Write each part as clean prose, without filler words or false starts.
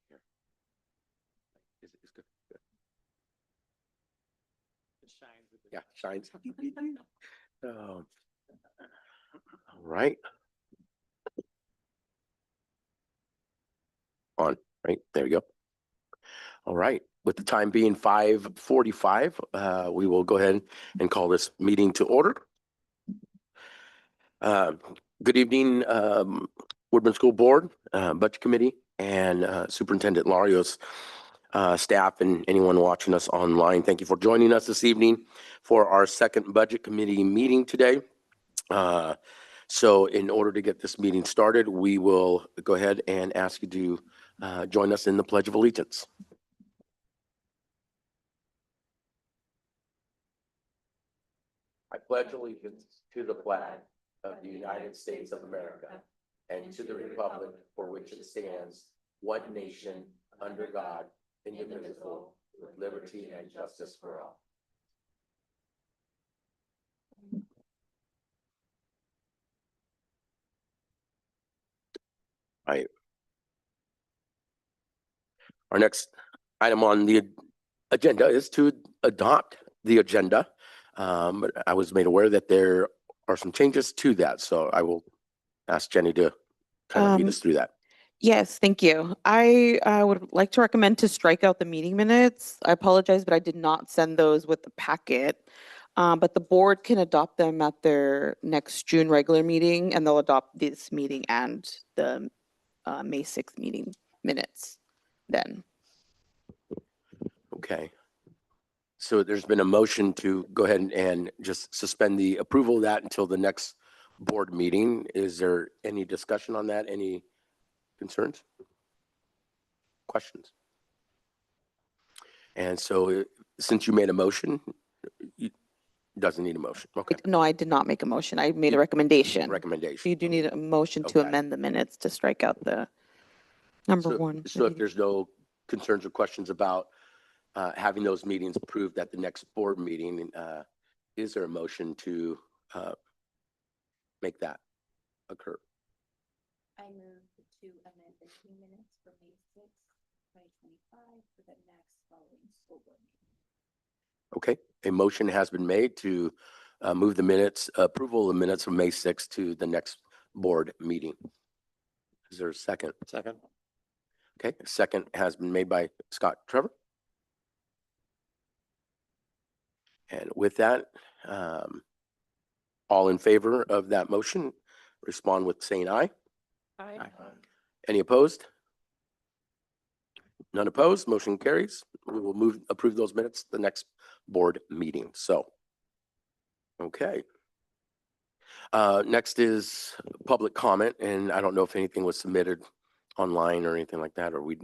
Here. Is good. Good. It shines with the Yeah, shines. All right. On, right? There we go. All right. With the time being 5:45, we will go ahead and call this meeting to order. Good evening, Woodburn School Board, Budget Committee, and Superintendent Larios, staff, and anyone watching us online. Thank you for joining us this evening for our second Budget Committee meeting today. So in order to get this meeting started, we will go ahead and ask you to join us in the Pledge of Allegiance. I pledge allegiance to the flag of the United States of America and to the republic for which it stands, one nation, under God, indivisible, with liberty and justice for all. All right. Our next item on the agenda is to adopt the agenda. But I was made aware that there are some changes to that, so I will ask Jenny to kind of lead us through that. Yes, thank you. I would like to recommend to strike out the meeting minutes. I apologize, but I did not send those with the packet. But the board can adopt them at their next June regular meeting, and they'll adopt this meeting and the May 6th meeting minutes then. Okay. So there's been a motion to go ahead and just suspend the approval of that until the next board meeting. Is there any discussion on that? Any concerns? Questions? And so since you made a motion, it doesn't need a motion. Okay. No, I did not make a motion. I made a recommendation. Recommendation. You do need a motion to Okay. amend the minutes to strike out the number one. So if there's no concerns or questions about having those meetings approved at the next board meeting, is there a motion to make that occur? I move to amend the meeting minutes for May 6th, 2025 for the next following school board meeting. Okay, a motion has been made to move the minutes, approval of the minutes from May 6th to the next board meeting. Is there a second? second. Okay, a second has been made by Scott Trevor. And with that, all in favor of that motion, respond with saying aye. Aye. Any opposed? None opposed, motion carries. We will approve those minutes the next board meeting, so. Okay. Next is public comment, and I don't know if anything was submitted online or anything like that, or we.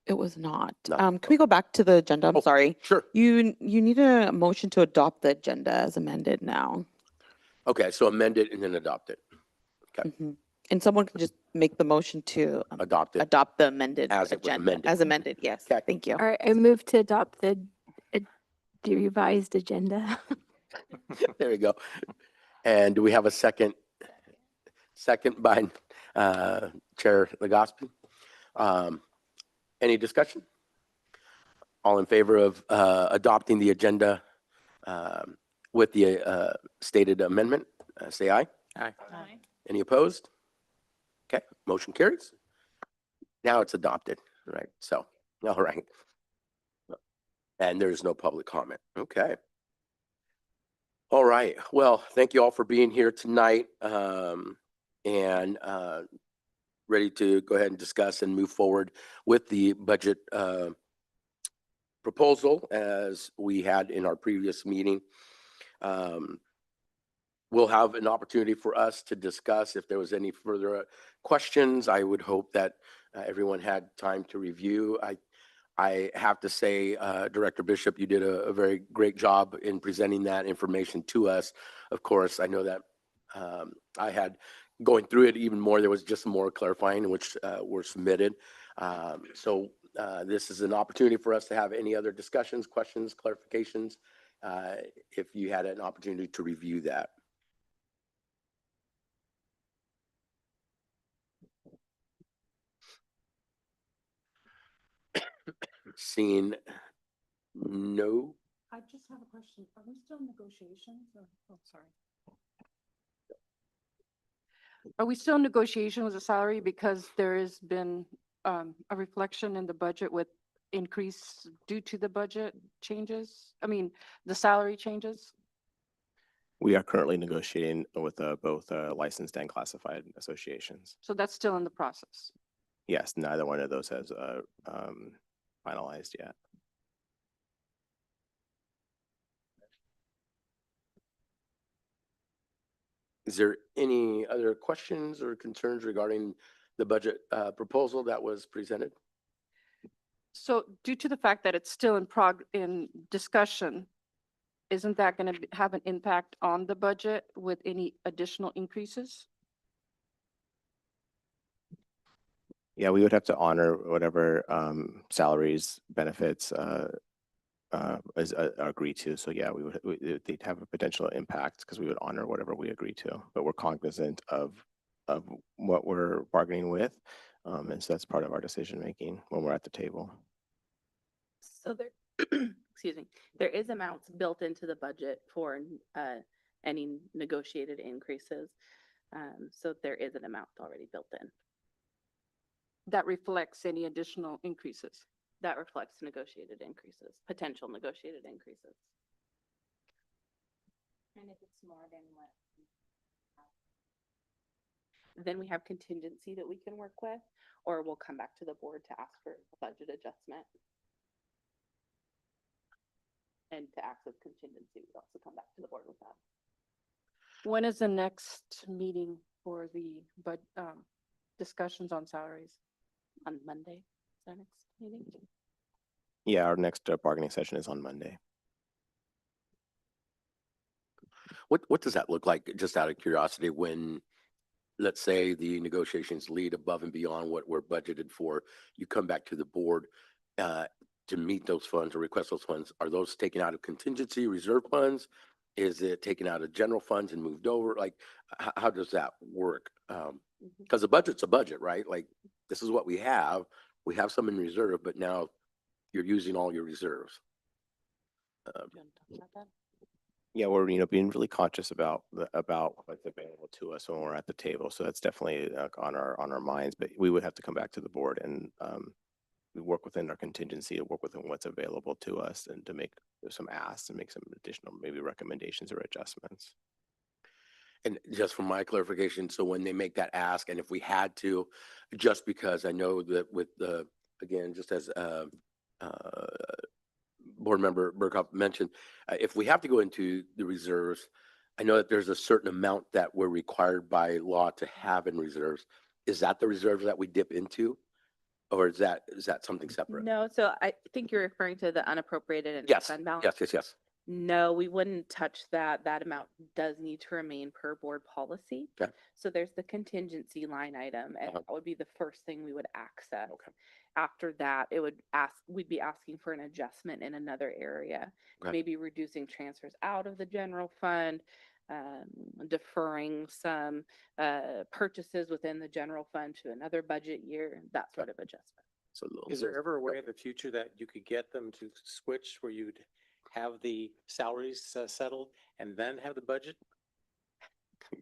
It was not. No. Can we go back to the agenda? I'm Oh, sorry. Sure. You need a motion to adopt the agenda as amended now. Okay, so amend it and then adopt it. Okay. Mhm. And someone can just make the motion to Adopt it. adopt the amended As it was agenda. amended. As amended, yes. Okay. Thank you. All right, I move to adopt the revised agenda. There we go. And do we have a second? Second by Chair Legaspi. Any discussion? All in favor of adopting the agenda with the stated amendment, say aye. Aye. Any opposed? Okay, motion carries. Now it's adopted, right? So, all right. And there's no public comment. Okay. All right. Well, thank you all for being here tonight and ready to go ahead and discuss and move forward with the budget proposal as we had in our previous meeting. We'll have an opportunity for us to discuss if there was any further questions. I would hope that everyone had time to review. I have to say, Director Bishop, you did a very great job in presenting that information to us. Of course, I know that I had going through it even more. There was just more clarifying which were submitted. So this is an opportunity for us to have any other discussions, questions, clarifications, if you had an opportunity to review that. Seeing no, I just have a question. Are we still in negotiations or, oh, sorry. Are we still in negotiation with the salary because there has been a reflection in the budget with increase due to the budget changes? I mean, the salary changes? We are currently negotiating with both licensed and classified associations. So that's still in the process. Yes, neither one of those has finalized yet. is there any other questions or concerns regarding the budget proposal that was presented? So due to the fact that it's still in discussion, isn't that going to have an impact on the budget with any additional increases? Yeah, we would have to honor whatever salaries, benefits is agreed to. So yeah, they'd have a potential impact because we would honor whatever we agree to. But we're cognizant of what we're bargaining with, and so that's part of our decision making when we're at the table. So there, excuse me, there is amounts built into the budget for any negotiated increases. So there is an amount already built in That reflects any additional increases? that reflects negotiated increases, potential negotiated increases. And if it's more than what? Then we have contingency that we can work with, or we'll come back to the board to ask for a budget adjustment. And to access contingency, we'd also come back to the board with that. When is the next meeting for the discussions on salaries? On Monday, is our next meeting. Yeah, our next bargaining session is on Monday. What does that look like, just out of curiosity, when, let's say, the negotiations lead above and beyond what we're budgeted for, you come back to the board to meet those funds or request those funds? Are those taken out of contingency reserve funds? Is it taken out of general funds and moved over? Like, how does that work? Because the budget's a budget, right? Like, this is what we have. We have some in reserve, but now you're using all your reserves. Do you want to talk about that? Yeah, we're being really conscious about what's available to us when we're at the table. So that's definitely on our minds. But we would have to come back to the board and we work within our contingency to work within what's available to us and to make some asks and make some additional maybe recommendations or adjustments. And just for my clarification, so when they make that ask, and if we had to, just because I know that with the, again, just as Board Member Burkhoff mentioned, if we have to go into the reserves, I know that there's a certain amount that we're required by law to have in reserves. Is that the reserves that we dip into? Or is that something separate? No, so I think you're referring to the unappropriated and Yes, fund balance. yes. No, we wouldn't touch that. That amount does need to remain per board policy. Okay. So there's the contingency line item, and Uh-huh. that would be the first thing we would access. Okay. After that, we'd be asking for an adjustment in another area, Okay. maybe reducing transfers out of the general fund, deferring some purchases within the general fund to another budget year, that sort of adjustment. So Is there ever a way in the future that you could get them to switch where you'd have the salaries settled and then have the budget?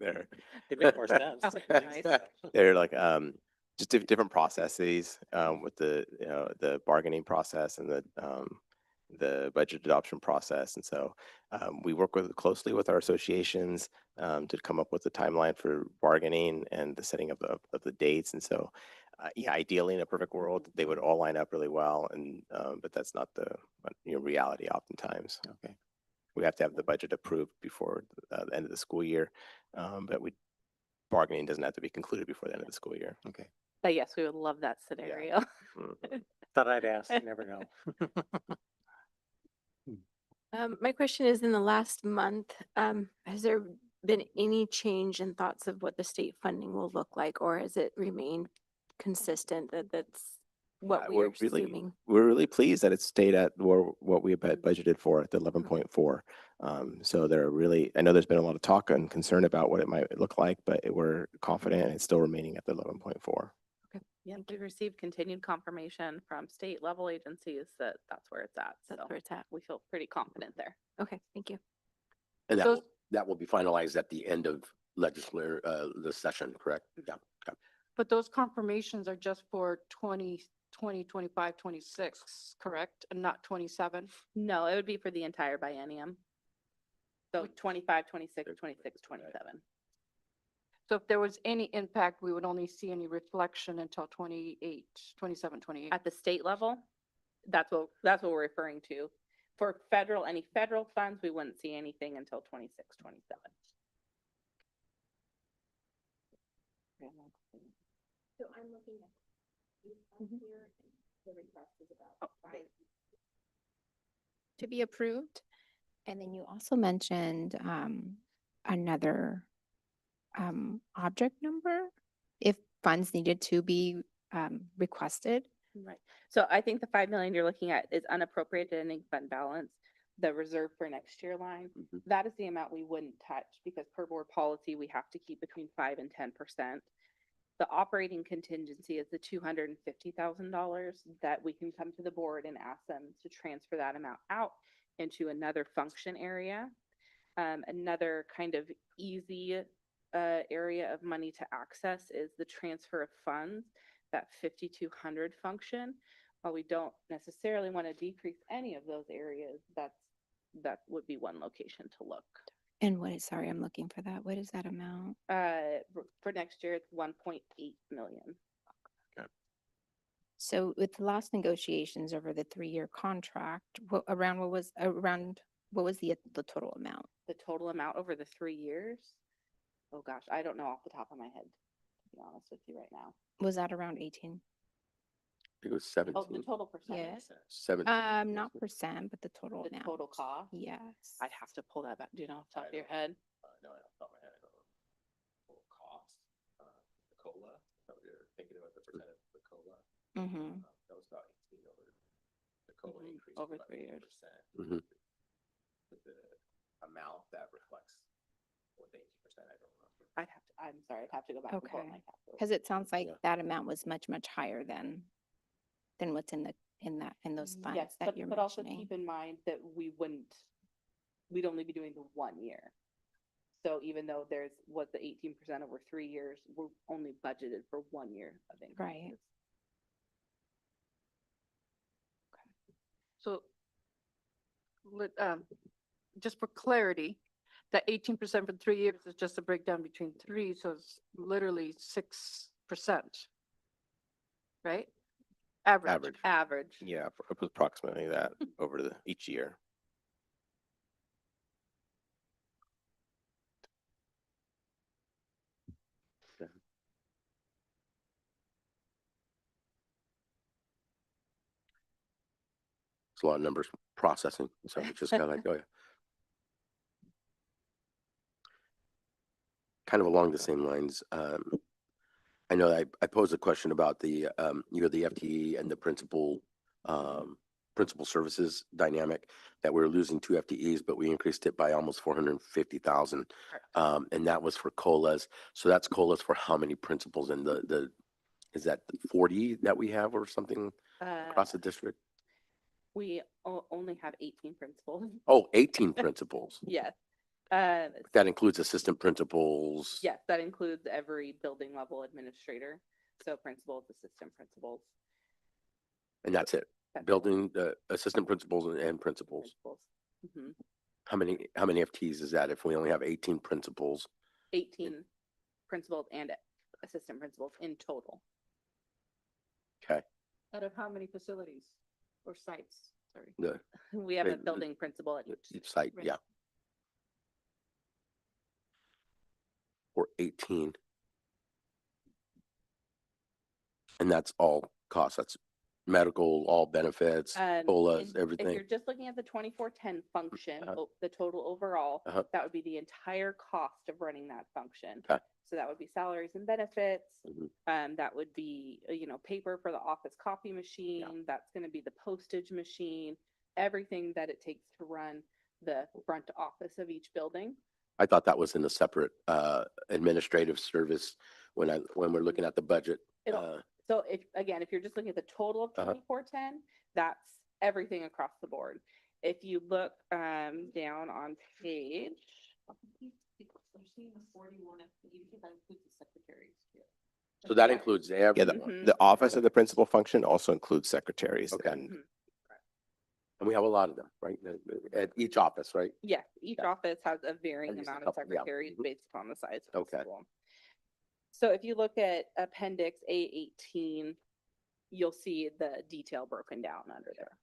It makes more sense. Nice. They're like just different processes with the bargaining process and the budget adoption process. And so we work closely with our associations to come up with a timeline for bargaining and the setting of the dates. And so yeah, ideally in a perfect world, they would all line up really well. And but that's not the reality oftentimes. Okay. We have to have the budget approved before the end of the school year. But bargaining doesn't have to be concluded before the end of the school year. Okay. But yes, we would love that scenario. Mhm. Thought I'd ask, you never know. My question is, in the last month, has there been any change in thoughts of what the state funding will look like, or has it remained consistent that that's what we We're are assuming? We're really pleased that it stayed at what we had budgeted for at the 11.4. So I know there's been a lot of talk and concern about what it might look like, but we're confident it's still remaining at the 11.4. Yeah, we received continued confirmation from state level agencies that that's where it's at. That's So where it's at. we feel pretty confident there. Okay, thank you. And Those- that will be finalized at the end of legislature, the session, correct? Yeah. Okay. But those confirmations are just for 25, 26, correct? And not 27? No, it would be for the entire biennium. So 25, 26, 26, 27. So if there was any impact, we would only see any reflection until 28, 27, 28. At the state level, that's what we're referring to. For any federal funds, we wouldn't see anything until 26, 27. So I'm looking at these funds here, and the request is about five. To be approved. And then you also mentioned another object number if funds needed to be requested. Right. So I think the 5 million you're looking at is unappropriated ending fund balance, the reserve for next year line. Mhm. That is the amount we wouldn't touch because per board policy, we have to keep between 5 and 10%. The operating contingency is the $250,000 that we can come to the board and ask them to transfer that amount out into another function area. Another kind of easy area of money to access is the transfer of funds, that 5,200 function. While we don't necessarily want to decrease any of those areas, that would be one location to look. And what is, sorry, I'm looking for that. What is that amount? For next year, it's 1.8 million. So with the last negotiations over the 3-year contract, what was the total amount? The total amount over the 3 years. Oh gosh, I don't know off the top of my head, to be honest with you right now. Was that around 18? I think it was Oh, 17. the total percentage. Yes. 17. Not percent, but the total The amount. total cost. Yes. I'd have to pull that back. Do you know off the top of your head? No, off the top of my head, I don't know. Total cost, the COLA, so you're thinking about the percentage of the COLA. Mm-hmm. That was about 18 over, the COLA Mhm, increase. over was about 3 years. 18%. Mhm. But the amount that reflects what the 18%, I don't know. I'm sorry, I'd have to go back and pull up Okay. my calculator. Because it sounds like Yeah. that amount was much, much higher than what's in those funds Yes, that you're but also mentioning. keep in mind that we'd only be doing the 1 year. So even though was the 18% over 3 years, we're only budgeted for 1 year of increases. Right. So, just for clarity, the 18% for 3 years is just a breakdown between three, so it's literally 6%. Right? Average. Average. Yeah, approximately that over each year. It's a lot of numbers processing, so it's just kind of like, oh yeah. Kind of along the same lines, I know I posed a question about the FTE and the principal services dynamic, that we're losing 2 FTEs, but we increased it by almost 450,000. And that was for COLAs. So that's COLAs for how many principals, and is that 40 that we have or something across the district? We only have 18 principals. Oh, 18 principals. Yes. That includes assistant principals. Yes, that includes every building level administrator. So principals, assistant principals. And that's it. That's it. Building, assistant principals and principals. Mhm. How many FTEs is that if we only have 18 principals? 18 principals and assistant principals in total. Okay. Out of how many facilities or sites? Sorry. We have a Right, building principal at Each site, Right. yeah. Or 18. And that's all costs. That's medical, all benefits, COLAs, If everything. you're just looking at the 2410 function, Uh-huh. the total overall, Uh-huh. that would be the entire cost of running that function. Okay. So that would be salaries and benefits. Mhm. That would be, paper for the office copy machine. That's going to be the postage machine, everything that it takes to run the front office of each building. I thought that was in a separate administrative service when we're looking at the budget. It's So if, again, if you're just looking at the total of Uh-huh. 2410, that's everything across the board. If you look down on page. So that includes Yeah, everyone. Mhm. the office of the principal function also includes secretaries. Okay. And Mhm. And we have a lot of them, right? At each office, right? Yes, each Yeah. office has a varying least a amount of couple, yeah. secretaries Mhm. based upon the size of the Okay. school. So if you look at Appendix A18, you'll see the detail broken down under there.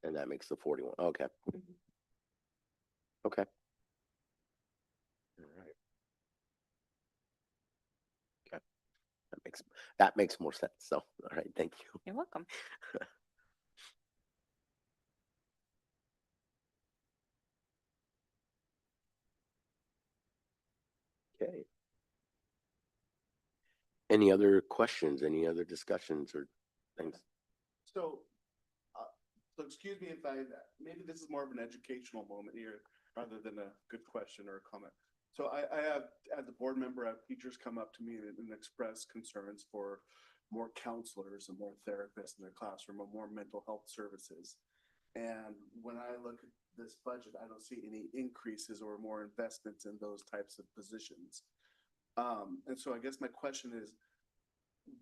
And that makes the 41. Okay. Mhm. Okay. All right. Okay. That makes more sense. So, all right. Thank you. You're welcome. Okay. Any other questions? Any other discussions or things? So, so excuse me if maybe this is more of an educational moment here rather than a good question or a comment. So I have, as a board member, I have teachers come up to me and express concerns for more counselors and more therapists in their classroom or more mental health services. And when I look at this budget, I don't see any increases or more investments in those types of positions. And so I guess my question is,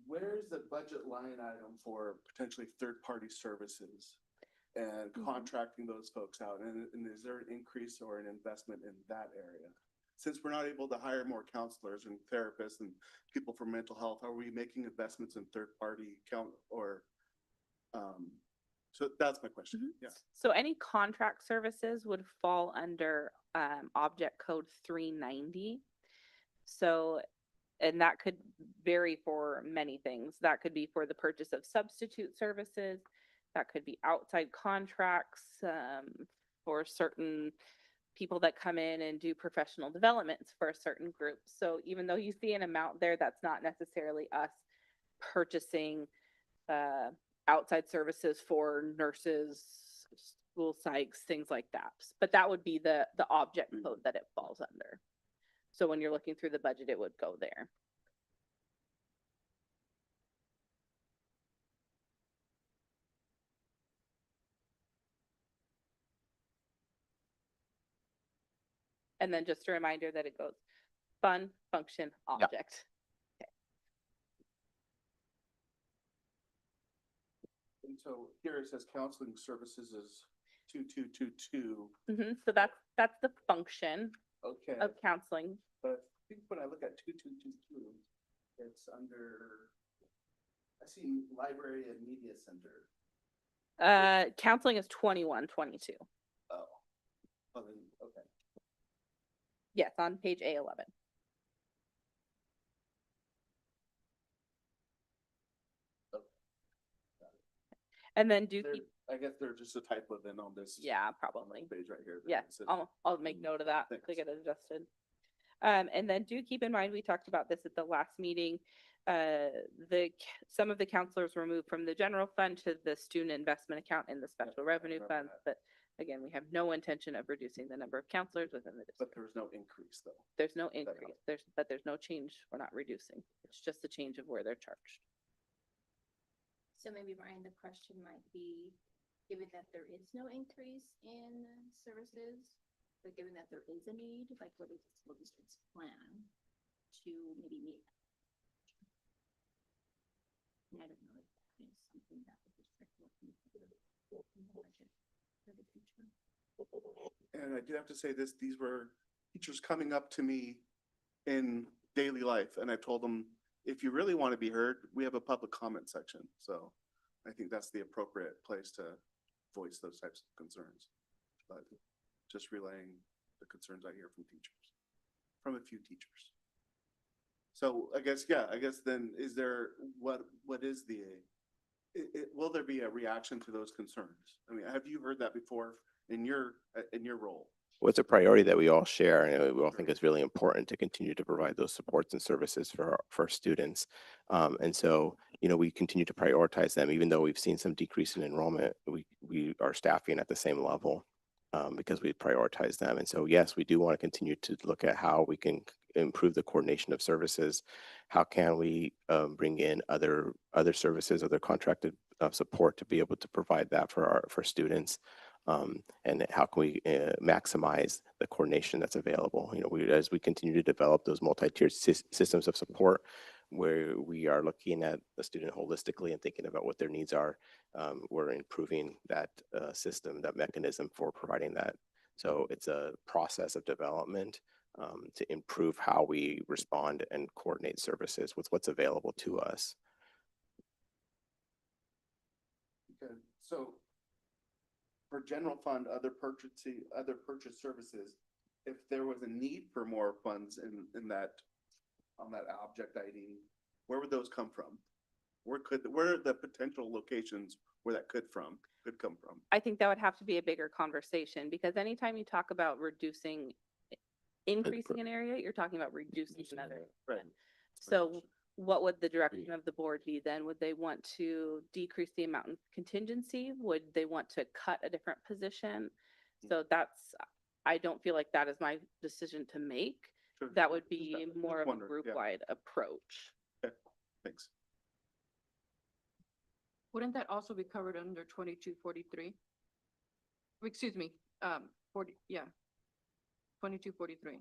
where's the budget line item for potentially third-party services and contracting those folks out? And is there an increase or an investment in that area? Since we're not able to hire more counselors and therapists and people for mental health, are we making investments in third-party so that's my question. Yeah. So any contract services would fall under Object Code 390. So, and that could vary for many things. That could be for the purchase of substitute services. That could be outside contracts for certain people that come in and do professional developments for a certain group. So even though you see an amount there, that's not necessarily us purchasing outside services for nurses, school psychs, things like that. But that would be the object code that it falls under. So when you're looking through the budget, it would go there. And then just a reminder that it goes fund, function, object. And so here it says counseling services is 2222. So that's the function Okay. of counseling. But I think when I look at 2222, it's under, I see library and media center. Counseling is 2122. Oh. Oh, then, okay. Yes, on page A11. And then do keep, I guess there's just a typo then on this. yeah, probably. Page right here. that Yeah, it says- I'll make note of that to Thanks. get it adjusted. And then do keep in mind, we talked about this at the last meeting. Some of the counselors were moved from the general fund to the student investment account in the special revenue remember fund. that. But again, we have no intention of reducing the number of counselors within the But district. there was no increase though. There's no that increase, there's no change. We're not reducing. It's just a change of where they're charged. So maybe, Brian, the question might be, given that there is no increase in services, but given that there is a need, like what is the school district's plan to maybe meet? And I don't know if that is something that the district will consider in the budget for the future. And I do have to say this, these were teachers coming up to me in daily life and I told them, if you really want to be heard, we have a public comment section. So I think that's the appropriate place to voice those types of concerns. But just relaying the concerns I hear from teachers, from a few teachers. So I guess, yeah, I guess then is there, what is the, will there be a reaction to those concerns? I mean, have you heard that before in your role? Well, it's a priority that we all share, and we all think it's really important to continue to provide those supports and services for our students. And so, we continue to prioritize them, even though we've seen some decrease in enrollment. We are staffing at the same level because we prioritize them. And so, yes, we do want to continue to look at how we can improve the coordination of services. How can we bring in other services, other contracted support to be able to provide that for students? And how can we maximize the coordination that's available? As we continue to develop those multi-tiered systems of support, where we are looking at the student holistically and thinking about what their needs are, we're improving that system, that mechanism for providing that. So it's a process of development to improve how we respond and coordinate services with what's available to us. Okay, so for general fund, other purchase services, if there was a need for more funds in that, on that object ID, where would those come from? Where are the potential locations where that could come from? I think that would have to be a bigger conversation, because anytime you talk about increasing an area, you're talking about reducing another. Right. So what would the direction of the board be then? Would they want to decrease the amount in contingency? Would they want to cut a different position? So I don't feel like that is my decision to make. Sure. That would be Just more of a wondering, yeah. group-wide approach. Okay, thanks. Wouldn't that also be covered under 2243? Excuse me, 2243.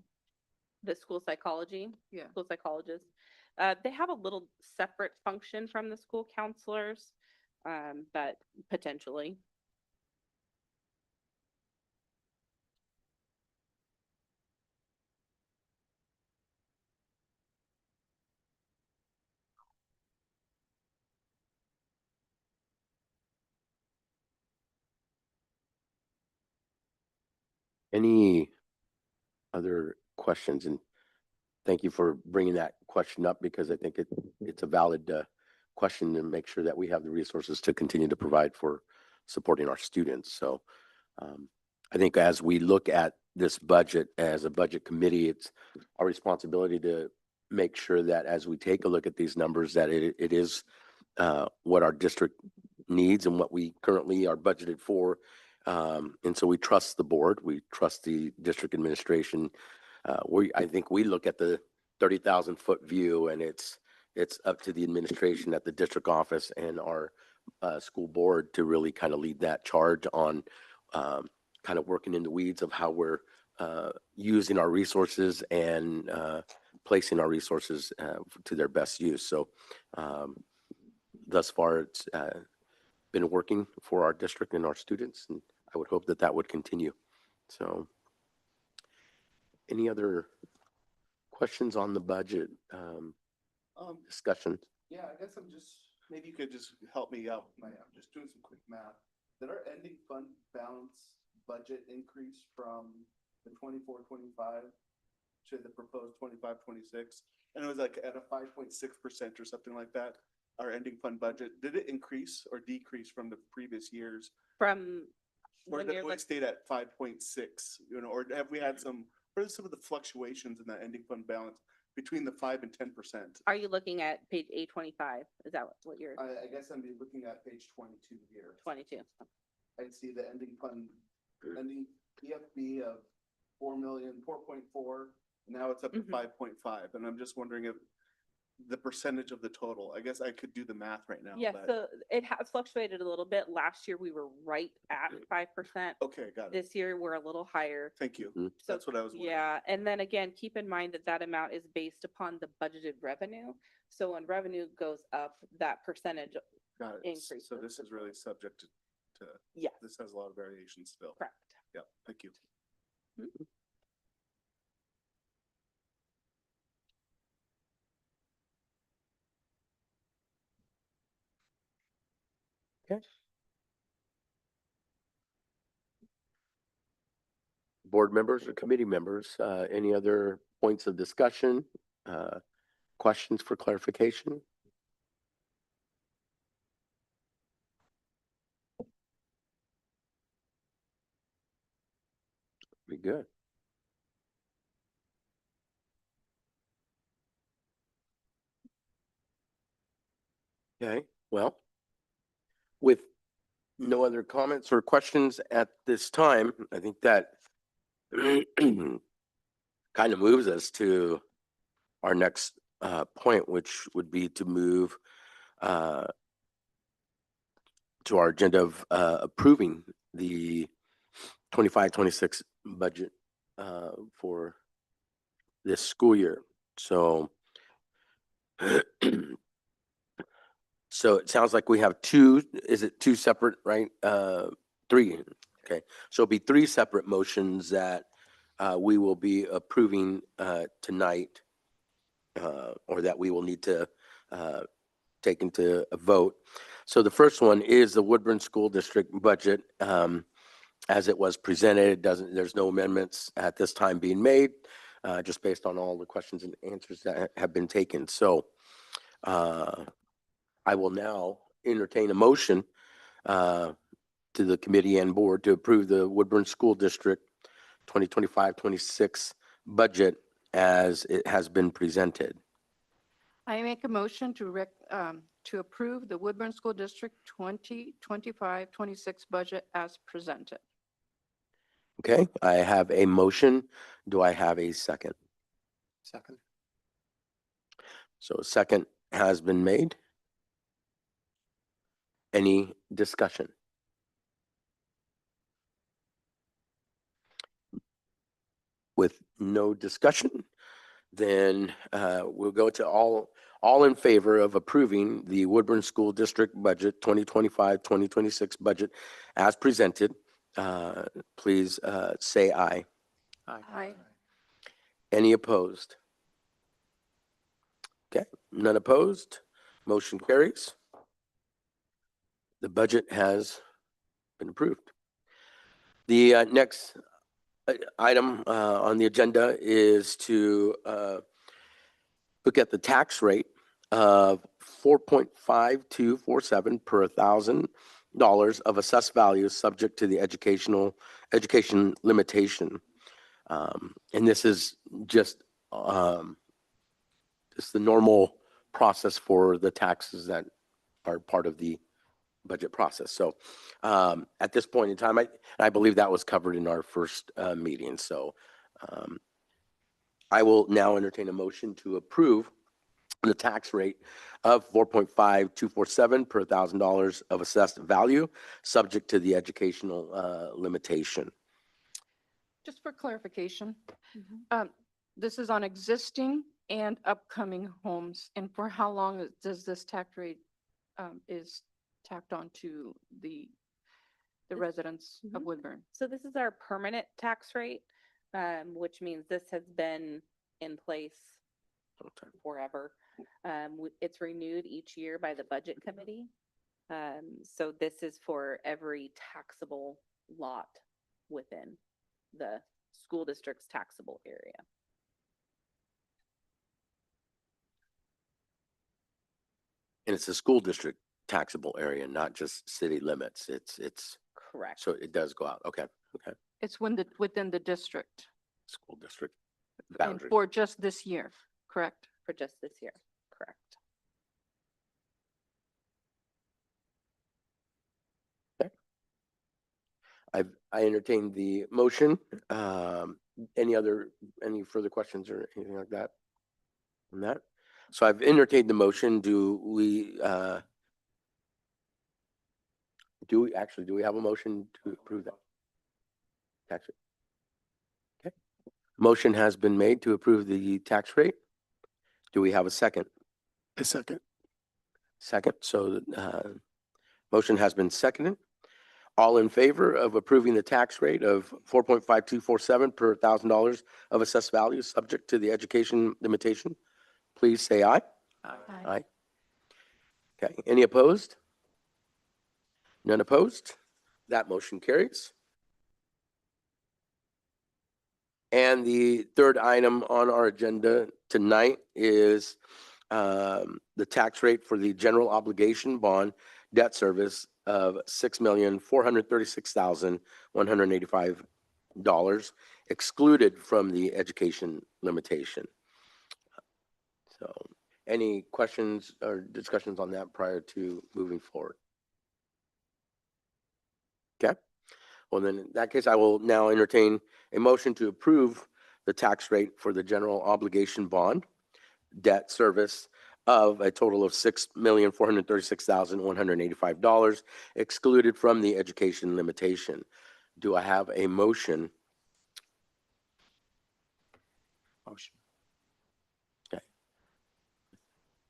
The school psychology, Yeah. school psychologists, they have a little separate function from the school counselors, but potentially. Any other questions? And thank you for bringing that question up, because I think it's a valid question to make sure that we have the resources to continue to provide for supporting our students. So I think as we look at this budget as a budget committee, it's our responsibility to make sure that as we take a look at these numbers, that it is what our district needs and what we currently are budgeted for. And so we trust the board, we trust the district administration. I think we look at the 30,000-foot view, and it's up to the administration at the district office and our school board to really kind of lead that charge on kind of working in the weeds of how we're using our resources and placing our resources to their best use. So thus far, it's been working for our district and our students, and I would hope that that would continue. So any other questions on the budget discussion? Yeah, I guess maybe you could just help me out. I'm just doing some quick math. Did our ending fund balance budget increase from the 24-25 to the proposed 25-26? And it was like at a 5.6% or something like that. Our ending fund budget, did it increase or decrease from the previous years? From Or when did you're it stayed at 5.6, or have we had what are some of the fluctuations in that ending fund balance between the 5 and 10%? are you looking at page A25? Is that what you're, I guess I'm looking at page 22 here. 22? I see the ending EFB of 4.4, now it's up to Mhm. 5.5. And I'm just wondering if the percentage of the total, I guess I could do the math right now. Yes, but- so it has fluctuated a little bit. Last year, we were right at 5%. Okay, got it. This year, we're a little higher. Thank you. Mhm. So, That's what I was wondering. yeah, and then again, keep in mind that that amount is based upon the budgeted revenue. So when revenue goes up, that percentage, Got it. increases. So this is really subject to, yes, this has a lot of variation still. correct. Yep, thank you. board members or committee members, any other points of discussion? Questions for clarification? Be good. Okay, well, with no other comments or questions at this time, I think that kind of moves us to our next point, which would be to move to our agenda of approving the 25-26 budget for this school year. So, so it sounds like we have two, is it two separate, right? Three, okay. So it'll be three separate motions that we will be approving tonight, or that we will need to take into a vote. So the first one is the Woodburn School District budget. As it was presented, there's no amendments at this time being made, just based on all the questions and answers that have been taken. So I will now entertain a motion to the committee and board to approve the Woodburn School District 2025-26 budget as it has been presented. I make a motion to approve the Woodburn School District 2025-26 budget as presented. Okay, I have a motion. Do I have a second? Second. So a second has been made. Any discussion? With no discussion, then we'll go to all in favor of approving the Woodburn School District budget 2025-2026 budget as presented. Please say aye. Aye. Any opposed? Okay, none opposed. Motion carries. The budget has been approved. The next item on the agenda is to look at the tax rate of 4.5247 per $1,000 of assessed value subject to the education limitation. And this is just the normal process for the taxes that are part of the budget process. So at this point in time, I believe that was covered in our first meeting. So I will now entertain a motion to approve the tax rate of 4.5247 per $1,000 of assessed value, subject to the educational limitation. Just for clarification, Mhm. this is on existing and upcoming homes. And for how long does this tax rate is tacked on to the residents of Mhm. Woodburn? So this is our permanent tax rate, which means this has been in place forever. It's renewed each year by the budget committee. So this is for every taxable lot within the school district's taxable area. And it's a school district taxable area, not just city limits. It's Correct. so it does go out. Okay, okay. It's within the district School district and boundary. for just this year, correct? For just this year, correct. I entertained the motion. Any further questions or anything like that? On that? So I've entertained the motion. Do we have a motion to approve that? Tax rate. Okay. Motion has been made to approve the tax rate. Do we have a second? A second. Second. So motion has been seconded. All in favor of approving the tax rate of 4.5247 per $1,000 of assessed value subject to the education limitation, please say aye. Aye. Okay, any opposed? None opposed? That motion carries. And the third item on our agenda tonight is the tax rate for the general obligation bond debt service of $6,436,185 excluded from the education limitation. So any questions or discussions on that prior to moving forward? Okay. Well, then in that case, I will now entertain a motion to approve the tax rate for the general obligation bond debt service of a total of $6,436,185 excluded from the education limitation. Do I have a motion? Motion. Okay.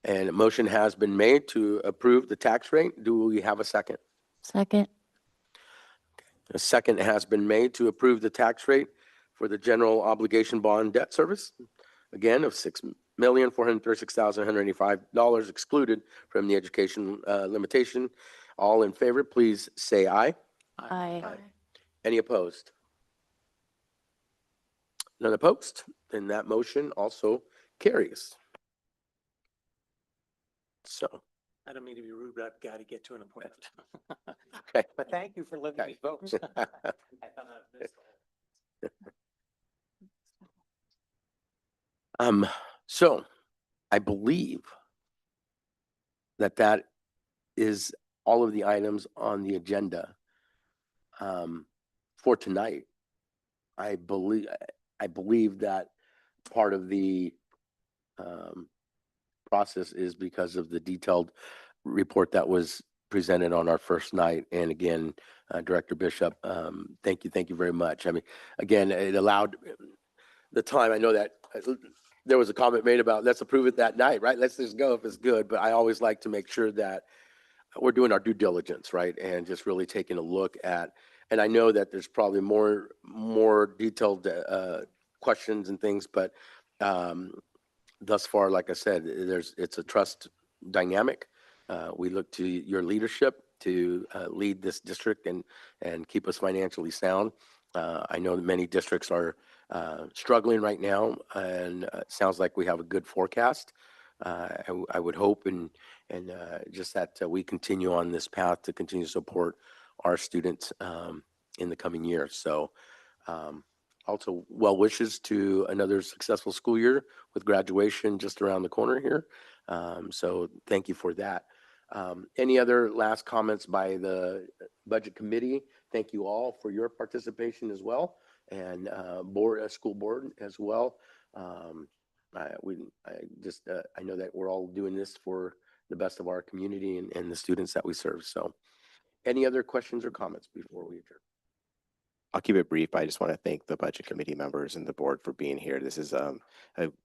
And a motion has been made to approve the tax rate. Do we have a second? Second. A second has been made to approve the tax rate for the general obligation bond debt service, again, of $6,436,185 excluded from the education limitation. All in favor, please say aye. Aye. Any opposed? None opposed? Then that motion also carries. So, I don't mean to be rude, but I've got to get to an appointment. okay. But thank you for letting Okay. me vote. I thought I missed all. So I believe that that is all of the items on the agenda for tonight. I believe that part of the process is because of the detailed report that was presented on our first night. And again, Director Bishop, thank you very much. I mean, again, it allowed the time. I know that there was a comment made about let's approve it that night, right? Let's just go if it's good. But I always like to make sure that we're doing our due diligence, right? And just really taking a look at, and I know that there's probably more detailed questions and things, but thus far, like I said, it's a trust dynamic. We look to your leadership to lead this district and keep us financially sound. I know that many districts are struggling right now, and it sounds like we have a good forecast. I would hope and just that we continue on this path to continue to support our students in the coming year. So also well wishes to another successful school year with graduation just around the corner here. So thank you for that. Any other last comments by the budget committee? Thank you all for your participation as well, and school board as well. I know that we're all doing this for the best of our community and the students that we serve. So any other questions or comments before we adjourn? I'll keep it brief. I just want to thank the budget committee members and the board for being here. This is a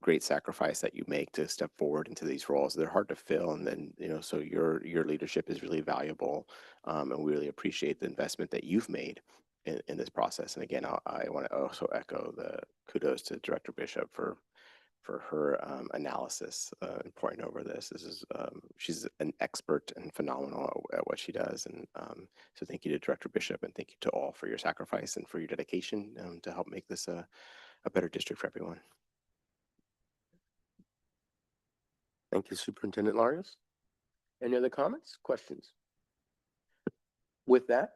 great sacrifice that you make to step forward into these roles. They're hard to fill, and then so your leadership is really valuable, and we really appreciate the investment that you've made in this process. And again, I want to also echo the kudos to Director Bishop for her analysis and pointing over this. She's an expert and phenomenal at what she does. And so thank you to Director Bishop, and thank you to all for your sacrifice and for your dedication to help make this a better district for everyone. Thank you, Superintendent Larios. Any other comments, questions? With that,